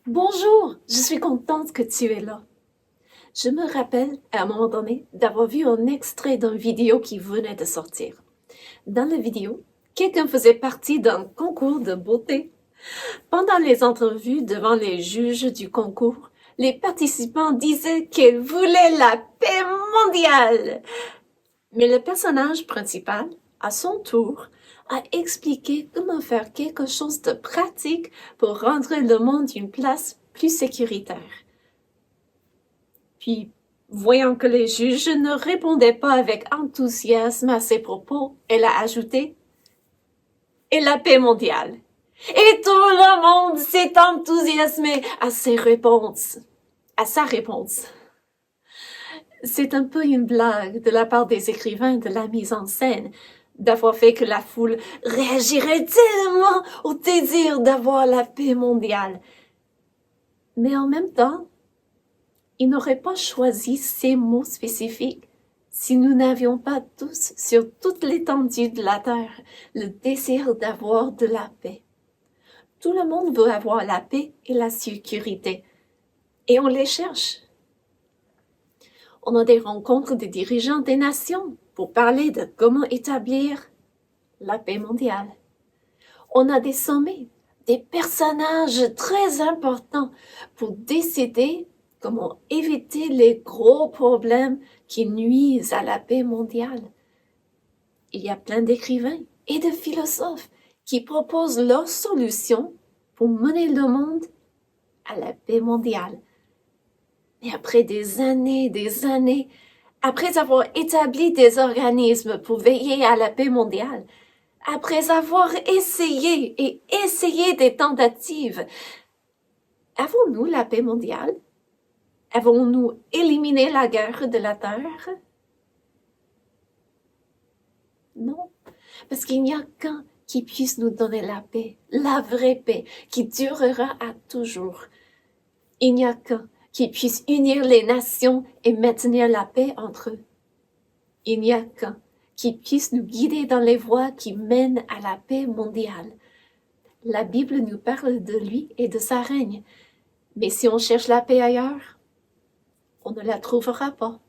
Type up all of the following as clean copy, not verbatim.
Bonjour, je suis contente que tu es là. Je me rappelle, à un moment donné, d'avoir vu un extrait d'une vidéo qui venait de sortir. Dans la vidéo, quelqu'un faisait partie d'un concours de beauté. Pendant les entrevues devant les juges du concours, les participants disaient qu'ils voulaient la paix mondiale. Mais le personnage principal, à son tour, a expliqué comment faire quelque chose de pratique pour rendre le monde une place plus sécuritaire. Puis, voyant que les juges ne répondaient pas avec enthousiasme à ses propos, elle a ajouté « Et la paix mondiale ». Et tout le monde s'est enthousiasmé à sa réponse. C'est un peu une blague de la part des écrivains de la mise en scène d'avoir fait que la foule réagirait tellement au désir d'avoir la paix mondiale. Mais en même temps, ils n'auraient pas choisi ces mots spécifiques si nous n'avions pas tous, sur toute l'étendue de la terre, le désir d'avoir de la paix. Tout le monde veut avoir la paix et la sécurité, et on les cherche. On a des rencontres des dirigeants des nations pour parler de comment établir la paix mondiale. On a des sommets, des personnages très importants pour décider comment éviter les gros problèmes qui nuisent à la paix mondiale. Il y a plein d'écrivains et de philosophes qui proposent leurs solutions pour mener le monde à la paix mondiale. Mais après des années, après avoir établi des organismes pour veiller à la paix mondiale, après avoir essayé et essayé des tentatives, avons-nous la paix mondiale? Avons-nous éliminé la guerre de la terre? Non, parce qu'il n'y a qu'un qui puisse nous donner la paix, la vraie paix, qui durera à toujours. Il n'y a qu'un qui puisse unir les nations et maintenir la paix entre eux. Il n'y a qu'un qui puisse nous guider dans les voies qui mènent à la paix mondiale. La Bible nous parle de lui et de sa règne, mais si on cherche la paix ailleurs, on ne la trouvera pas.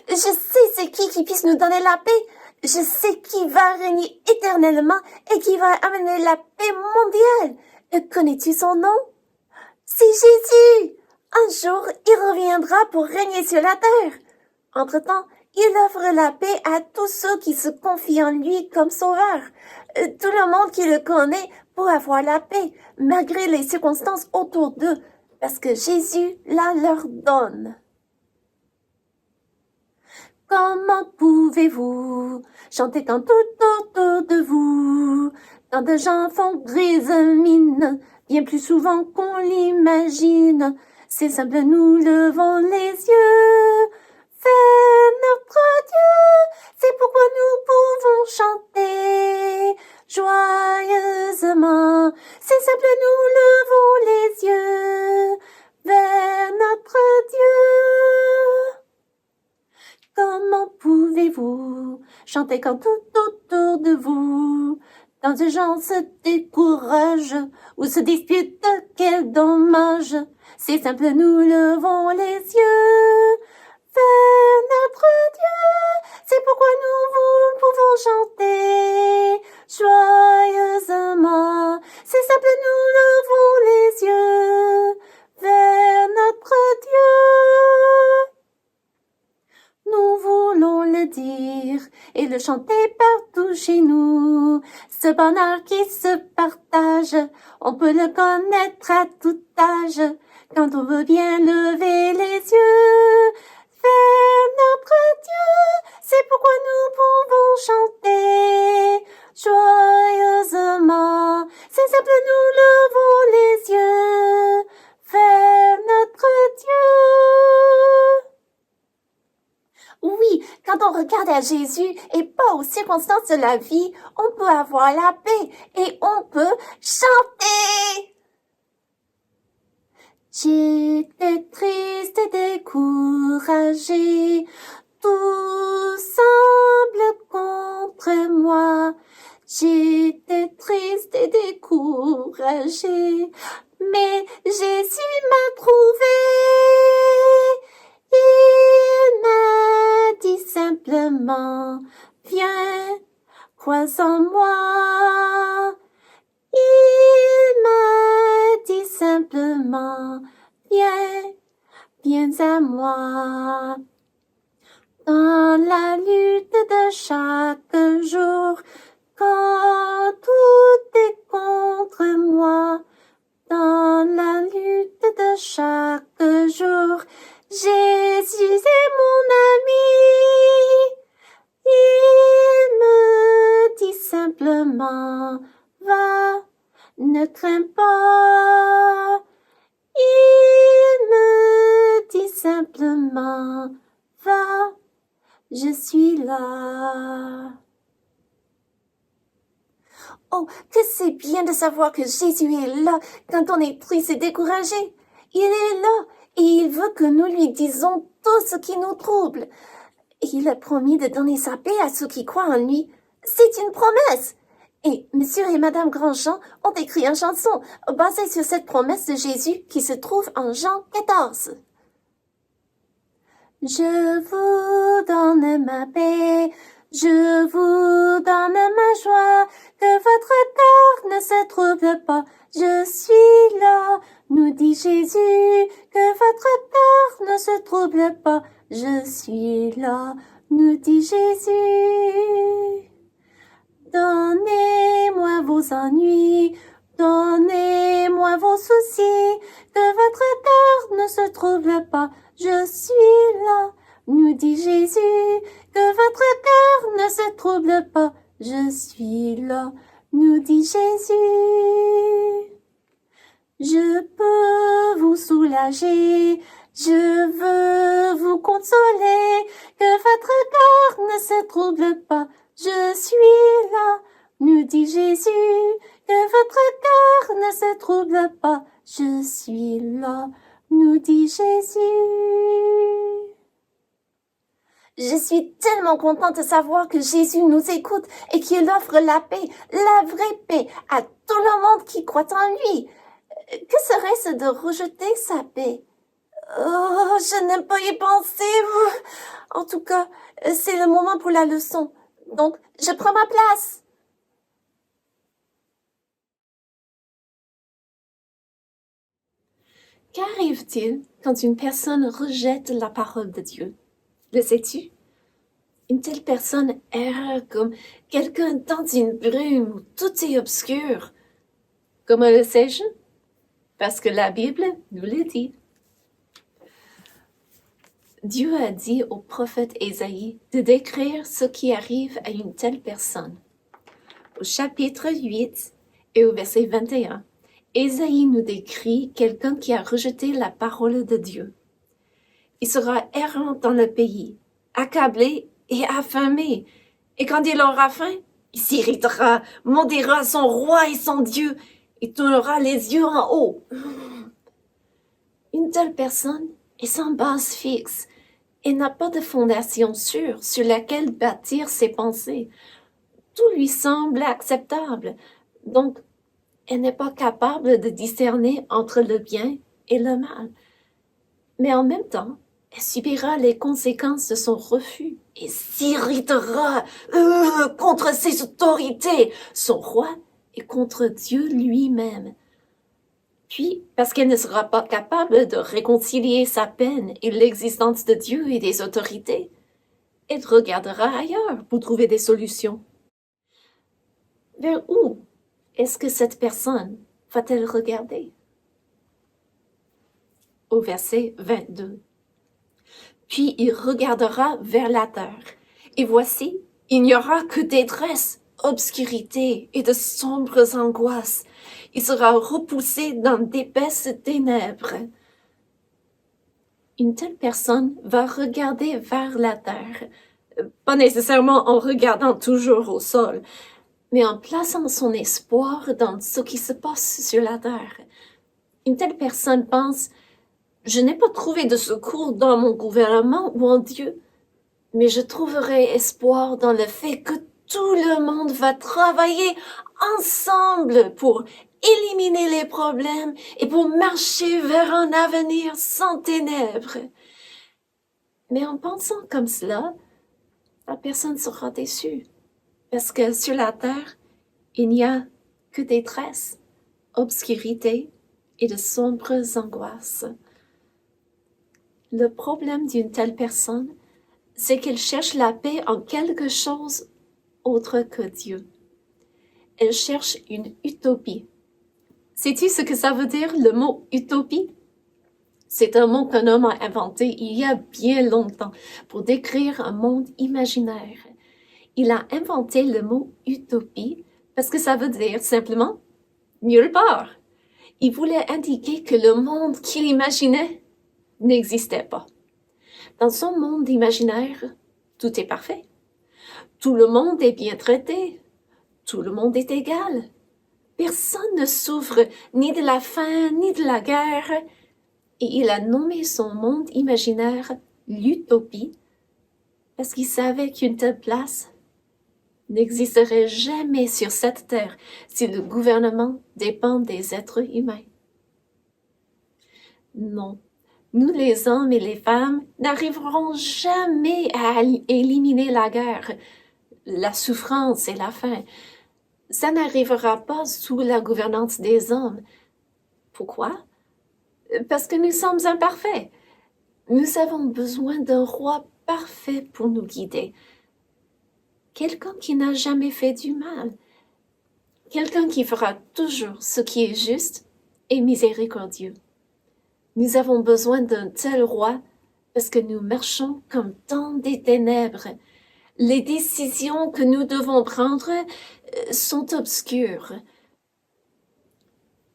Je sais c'est qui puisse nous donner la paix. Je sais qui va régner éternellement et qui va amener la paix mondiale. Connais-tu son nom? C'est Jésus. Un jour, il reviendra pour régner sur la terre. Entre-temps, il offre la paix à tous ceux qui se confient en lui comme sauveur. Tout le monde qui le connaît pour avoir la paix, malgré les circonstances autour d'eux, parce que Jésus la leur donne. Comment pouvez-vous chanter quand tout autour de vous, tant de gens font grise mine, bien plus souvent qu'on l'imagine. C'est simple, nous levons les yeux vers notre Dieu. C'est pourquoi nous pouvons chanter joyeusement. C'est simple, nous levons les yeux vers notre Dieu. Comment pouvez-vous chanter quand tout autour de vous, tant de gens se découragent ou se disputent, quel dommage. C'est simple, nous levons les yeux vers notre Dieu. C'est pourquoi nous pouvons chanter joyeusement. C'est simple, nous levons les yeux vers notre Dieu. Nous voulons le dire et le chanter partout chez nous. Ce bonheur qui se partage, on peut le connaître à tout âge. Quand on veut bien lever les yeux vers notre Dieu, c'est pourquoi nous pouvons chanter joyeusement. C'est simple, nous levons les yeux vers notre Dieu. Oui, quand on regarde à Jésus et pas aux circonstances de la vie, on peut avoir la paix et on peut chanter. J'étais triste et découragé, tout semble contre moi. découragé. Mais Jésus m'a trouvé. Il m'a dit simplement, viens, crois en moi. Il m'a dit simplement, viens à moi. Dans la lutte de chaque jour, quand tout est contre moi, dans la lutte de chaque jour, Jésus est mon ami. Il me dit simplement, va, ne crains pas. Il me dit simplement, va, je suis là. Oh, que c'est bien de savoir que Jésus est là quand on est triste et découragé. Il est là et il veut que nous lui disons tout ce qui nous trouble. Et il a promis de donner sa paix à ceux qui croient en lui. C'est une promesse. Et Monsieur et Madame Grandjean ont écrit une chanson basée sur cette promesse de Jésus qui se trouve en Jean 14. Je vous donne ma paix, je vous donne ma joie, que votre cœur ne se trouble pas. Je suis là, nous dit Jésus, que votre cœur ne se trouble pas. Je suis là, nous dit Jésus. Donnez-moi vos ennuis, donnez-moi vos soucis, que votre cœur ne se trouble pas. Je suis là, nous dit Jésus, que votre cœur ne se trouble pas. Je suis là, nous dit Jésus. Je peux vous soulager, je veux vous consoler, que votre cœur ne se trouble pas. Je suis là, nous dit Jésus, que votre cœur ne se trouble pas. Je suis là, nous dit Jésus. Je suis tellement contente de savoir que Jésus nous écoute et qu'il offre la paix, la vraie paix, à tout le monde qui croit en lui. Que serait-ce de rejeter sa paix? Oh, je n'aime pas y penser. En tout cas, c'est le moment pour la leçon. Donc, je prends ma place. Qu'arrive-t-il quand une personne rejette la parole de Dieu? Le sais-tu? Une telle personne erre comme quelqu'un dans une brume où tout est obscur. Comment le sais-je? Parce que la Bible nous le dit. Dieu a dit au prophète Ésaïe de décrire ce qui arrive à une telle personne. Au chapitre 8 et au verset 21, Ésaïe nous décrit quelqu'un qui a rejeté la parole de Dieu. Il sera errant dans le pays, accablé et affamé. Et quand il aura faim, il s'irritera, maudira son roi et son Dieu, et tournera les yeux en haut. Une telle personne est sans base fixe et n'a pas de fondation sûre sur laquelle bâtir ses pensées. Tout lui semble acceptable, donc elle n'est pas capable de discerner entre le bien et le mal. Mais en même temps, elle subira les conséquences de son refus et s'irritera contre ses autorités, son roi et contre Dieu lui-même. Puis, parce qu'elle ne sera pas capable de réconcilier sa peine et l'existence de Dieu et des autorités, elle regardera ailleurs pour trouver des solutions. Vers où est-ce que cette personne va-t-elle regarder? Au verset 22. Puis il regardera vers la terre, et voici, il n'y aura que détresse, obscurité et de sombres angoisses. Il sera repoussé dans d'épaisses ténèbres. Une telle personne va regarder vers la terre, pas nécessairement en regardant toujours au sol, mais en plaçant son espoir dans ce qui se passe sur la terre. Une telle personne pense: je n'ai pas trouvé de secours dans mon gouvernement ou en Dieu, mais je trouverai espoir dans le fait que tout le monde va travailler ensemble pour éliminer les problèmes et pour marcher vers un avenir sans ténèbres. Mais en pensant comme cela, la personne sera déçue, parce que sur la terre, il n'y a que détresse, obscurité et de sombres angoisses. Le problème d'une telle personne, c'est qu'elle cherche la paix en quelque chose autre que Dieu. Elle cherche une utopie. Sais-tu ce que ça veut dire, le mot utopie? C'est un mot qu'un homme a inventé il y a bien longtemps pour décrire un monde imaginaire. Il a inventé le mot utopie parce que ça veut dire simplement nulle part. Il voulait indiquer que le monde qu'il imaginait n'existait pas. Dans son monde imaginaire, tout est parfait. Tout le monde est bien traité. Tout le monde est égal. Personne ne souffre ni de la faim ni de la guerre. Et il a nommé son monde imaginaire l'utopie parce qu'il savait qu'une telle place n'existerait jamais sur cette terre si le gouvernement dépend des êtres humains. Non, nous les hommes et les femmes n'arriverons jamais à éliminer la guerre, la souffrance et la faim. Ça n'arrivera pas sous la gouvernance des hommes. Pourquoi? Parce que nous sommes imparfaits. Nous avons besoin d'un roi parfait pour nous guider. Quelqu'un qui n'a jamais fait du mal. Quelqu'un qui fera toujours ce qui est juste et miséricordieux. Nous avons besoin d'un tel roi parce que nous marchons comme dans des ténèbres. Les décisions que nous devons prendre sont obscures.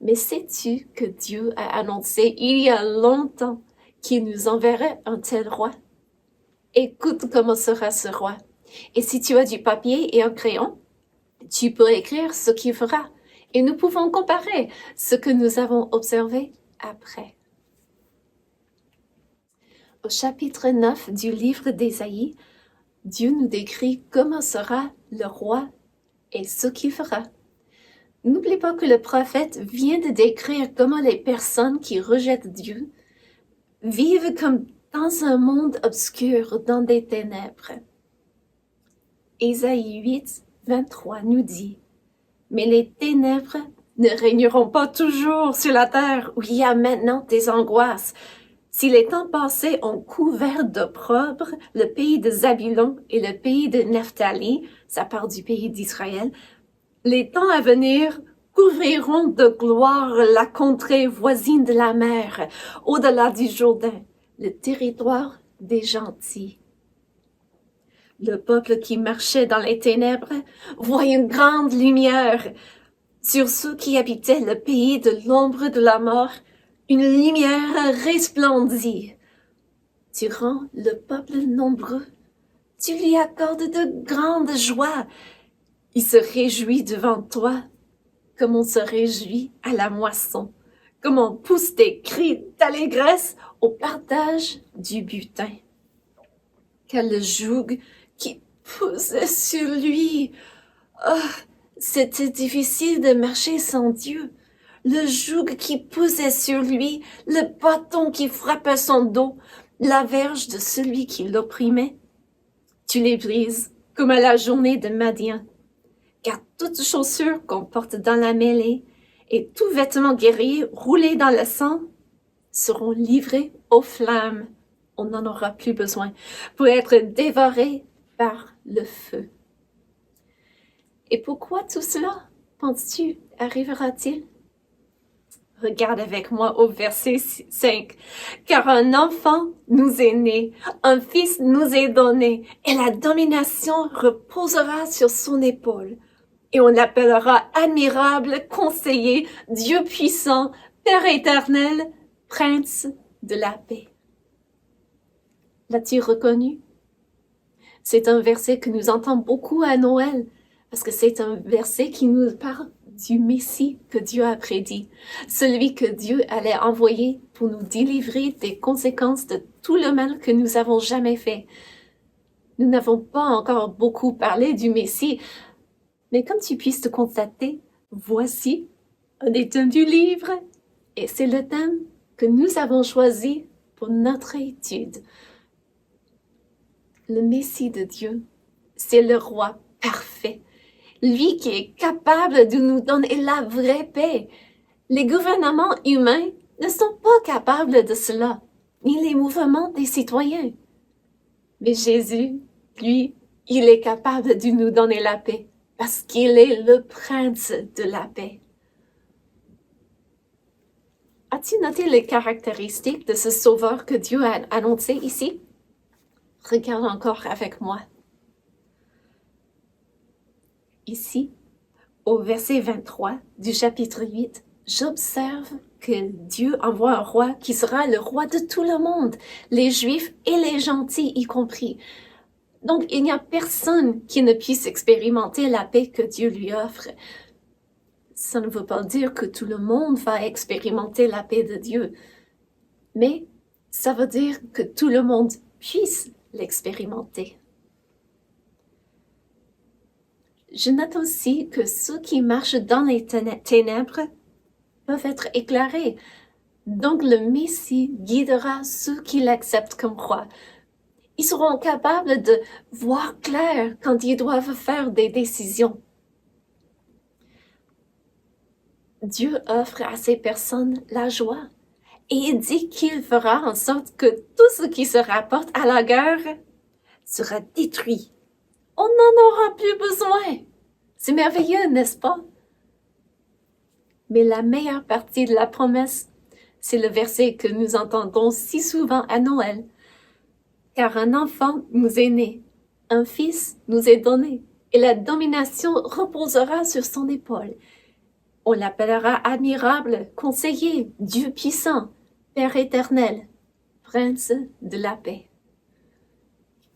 Mais sais-tu que Dieu a annoncé il y a longtemps qu'il nous enverrait un tel roi? Écoute comment sera ce roi. Et si tu as du papier et un crayon, tu peux écrire ce qu'il fera. Et nous pouvons comparer ce que nous avons observé après. Au chapitre 9 du livre d'Ésaïe, Dieu nous décrit comment sera le roi et ce qu'il fera. N'oublie pas que le prophète vient de décrire comment les personnes qui rejettent Dieu vivent comme dans un monde obscur, dans des ténèbres. Ésaïe 8, 23 nous dit « Mais les ténèbres ne régneront pas toujours sur la terre où il y a maintenant des angoisses. Si les temps passés ont couvert d'opprobre le pays de Zabulon et le pays de Nephtali, ça part du pays d'Israël, les temps à venir couvriront de gloire la contrée voisine de la mer, au-delà du Jourdain, le territoire des gentils. Le peuple qui marchait dans les ténèbres voit une grande lumière. Sur ceux qui habitaient le pays de l'ombre de la mort, une lumière resplendit. Tu rends le peuple nombreux. Tu lui accordes de grandes joies. Il se réjouit devant toi, comme on se réjouit à la moisson, comme on pousse des cris d'allégresse au partage du butin. Quel le joug qui poussait sur lui! Oh, c'était difficile de marcher sans Dieu. Le joug qui poussait sur lui, le bâton qui frappait son dos, la verge de celui qui l'opprimait. Tu les brises comme à la journée de Madian. Car toute chaussure qu'on porte dans la mêlée et tout vêtement guerrier roulé dans le sang seront livrés aux flammes. On n'en aura plus besoin pour être dévorés par le feu. Et pourquoi tout cela, penses-tu, arrivera-t-il? Regarde avec moi au verset 5. Car un enfant nous est né, un fils nous est donné, et la domination reposera sur son épaule. Et on l'appellera admirable, conseiller, Dieu puissant, Père éternel, Prince de la paix. L'as-tu reconnu? C'est un verset que nous entendons beaucoup à Noël, parce que c'est un verset qui nous parle du Messie que Dieu a prédit, celui que Dieu allait envoyer pour nous délivrer des conséquences de tout le mal que nous avons jamais fait. Nous n'avons pas encore beaucoup parlé du Messie, mais comme tu puisses te constater, voici un des thèmes du livre, et c'est le thème que nous avons choisi pour notre étude. Le Messie de Dieu, c'est le roi parfait, lui qui est capable de nous donner la vraie paix. Les gouvernements humains ne sont pas capables de cela, ni les mouvements des citoyens. Mais Jésus, lui, il est capable de nous donner la paix, parce qu'il est le prince de la paix. As-tu noté les caractéristiques de ce sauveur que Dieu a annoncé ici? Regarde encore avec moi. Ici, au verset 23 du chapitre 8, j'observe que Dieu envoie un roi qui sera le roi de tout le monde, les Juifs et les gentils y compris. Donc, il n'y a personne qui ne puisse expérimenter la paix que Dieu lui offre. Ça ne veut pas dire que tout le monde va expérimenter la paix de Dieu, mais ça veut dire que tout le monde puisse l'expérimenter. Je note aussi que ceux qui marchent dans les ténèbres peuvent être éclairés. Donc le Messie guidera ceux qui l'acceptent comme roi. Ils seront capables de voir clair quand ils doivent faire des décisions. Dieu offre à ces personnes la joie et il dit qu'il fera en sorte que tout ce qui se rapporte à la guerre sera détruit. On n'en aura plus besoin. C'est merveilleux, n'est-ce pas? Mais la meilleure partie de la promesse, c'est le verset que nous entendons si souvent à Noël. Car un enfant nous est né, un fils nous est donné, et la domination reposera sur son épaule. On l'appellera admirable, conseiller, Dieu puissant, Père éternel, Prince de la paix.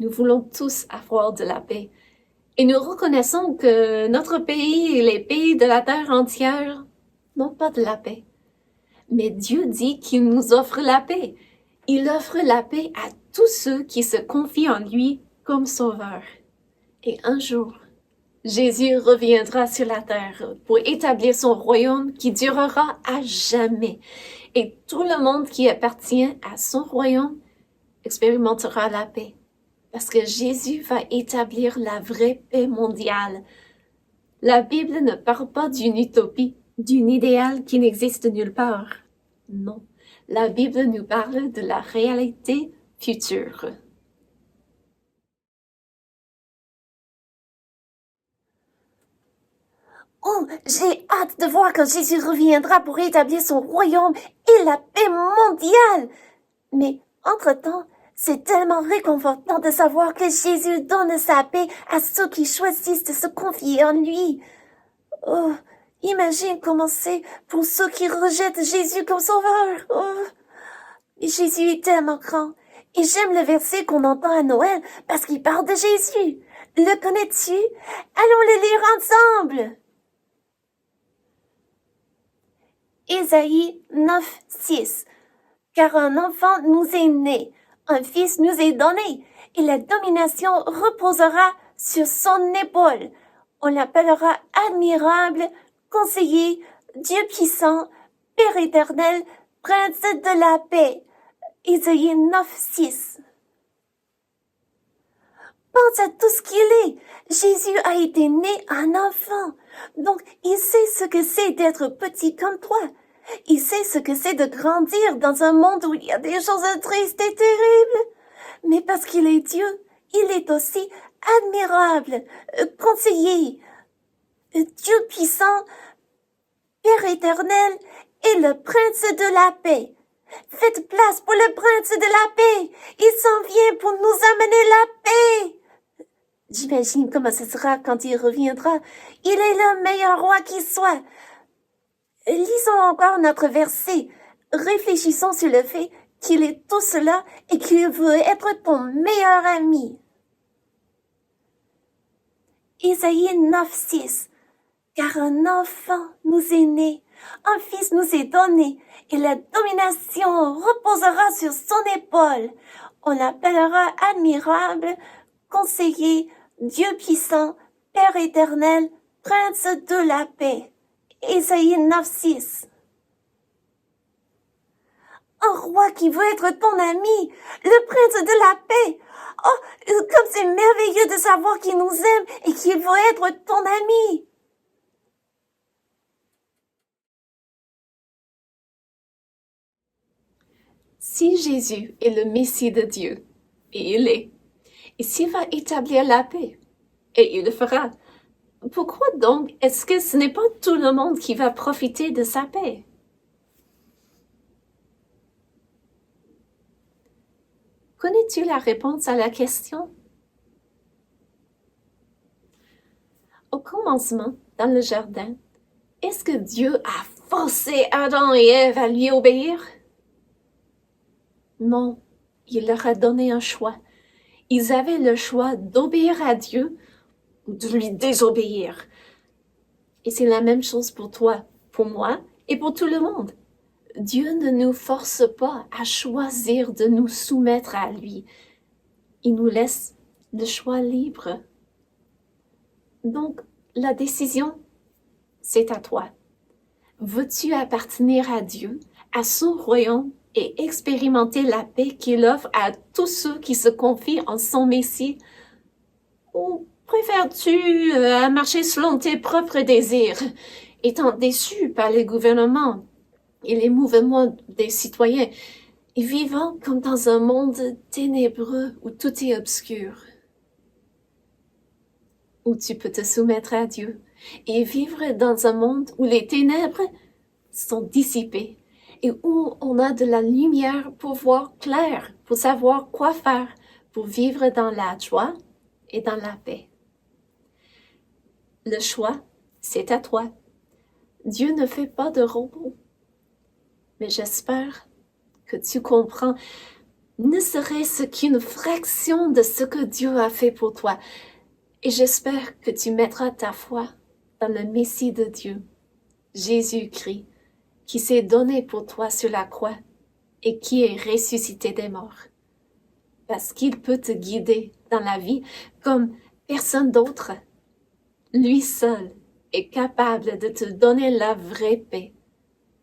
Nous voulons tous avoir de la paix. Et nous reconnaissons que notre pays et les pays de la terre entière n'ont pas de la paix. Mais Dieu dit qu'il nous offre la paix. Il offre la paix à tous ceux qui se confient en lui comme sauveur. Et un jour, Jésus reviendra sur la terre pour établir son royaume qui durera à jamais. Et tout le monde qui appartient à son royaume expérimentera la paix. Parce que Jésus va établir la vraie paix mondiale. La Bible ne parle pas d'une utopie, d'un idéal qui n'existe nulle part. Non, la Bible nous parle de la réalité future. Oh, j'ai hâte de voir quand Jésus reviendra pour établir son royaume et la paix mondiale. Mais, entre-temps, c'est tellement réconfortant de savoir que Jésus donne sa paix à ceux qui choisissent de se confier en lui. Oh, imagine comment c'est pour ceux qui rejettent Jésus comme sauveur. Oh. Mais Jésus est tellement grand. Et j'aime le verset qu'on entend à Noël parce qu'il parle de Jésus. Le connais-tu? Allons le lire ensemble. Ésaïe 9, 6. Car un enfant nous est né, un fils nous est donné, et la domination reposera sur son épaule. On l'appellera admirable, conseiller, Dieu puissant, Père éternel, Prince de la paix. Ésaïe 9, 6. Pense à tout ce qu'il est. Jésus a été né un enfant. Donc, il sait ce que c'est d'être petit comme toi. Il sait ce que c'est de grandir dans un monde où il y a des choses tristes et terribles. Mais parce qu'il est Dieu, il est aussi admirable, conseiller, Dieu puissant, Père éternel et le Prince de la paix. Faites place pour le Prince de la paix. Il s'en vient pour nous amener la paix. J'imagine comment ce sera quand il reviendra. Il est le meilleur roi qui soit. Lisons encore notre verset. Réfléchissons sur le fait qu'il est tout cela et qu'il veut être ton meilleur ami. Ésaïe 9, 6. Car un enfant nous est né, un fils nous est donné, et la domination reposera sur son épaule. On l'appellera admirable, conseiller, Dieu puissant, Père éternel, Prince de la paix. Ésaïe 9:6. Un roi qui veut être ton ami, le prince de la paix. Oh, comme c'est merveilleux de savoir qu'il nous aime et qu'il veut être ton ami. Si Jésus est le Messie de Dieu, et il est, et s'il va établir la paix, et il le fera, pourquoi donc est-ce que ce n'est pas tout le monde qui va profiter de sa paix? Connais-tu la réponse à la question? Au commencement, dans le jardin, est-ce que Dieu a forcé Adam et Ève à lui obéir? Non, il leur a donné un choix. Ils avaient le choix d'obéir à Dieu ou de lui désobéir. Et c'est la même chose pour toi, pour moi et pour tout le monde. Dieu ne nous force pas à choisir de nous soumettre à lui. Il nous laisse le choix libre. Donc, la décision, c'est à toi. Veux-tu appartenir à Dieu, à son royaume et expérimenter la paix qu'il offre à tous ceux qui se confient en son Messie? Ou préfères-tu marcher selon tes propres désirs, étant déçu par les gouvernements et les mouvements des citoyens, et vivant comme dans un monde ténébreux où tout est obscur? Ou tu peux te soumettre à Dieu et vivre dans un monde où les ténèbres sont dissipées et où on a de la lumière pour voir clair, pour savoir quoi faire, pour vivre dans la joie et dans la paix. Le choix, c'est à toi. Dieu ne fait pas de robots. Mais j'espère que tu comprends ne serait-ce qu'une fraction de ce que Dieu a fait pour toi. Et j'espère que tu mettras ta foi dans le Messie de Dieu, Jésus-Christ, qui s'est donné pour toi sur la croix et qui est ressuscité des morts. Parce qu'il peut te guider dans la vie comme personne d'autre. Lui seul est capable de te donner la vraie paix,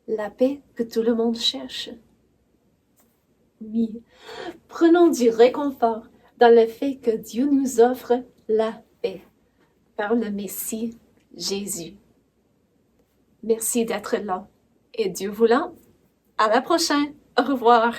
la paix que tout le monde cherche. Oui, prenons du réconfort dans le fait que Dieu nous offre la paix par le Messie Jésus. Merci d'être là et Dieu voulant, à la prochaine. Au revoir.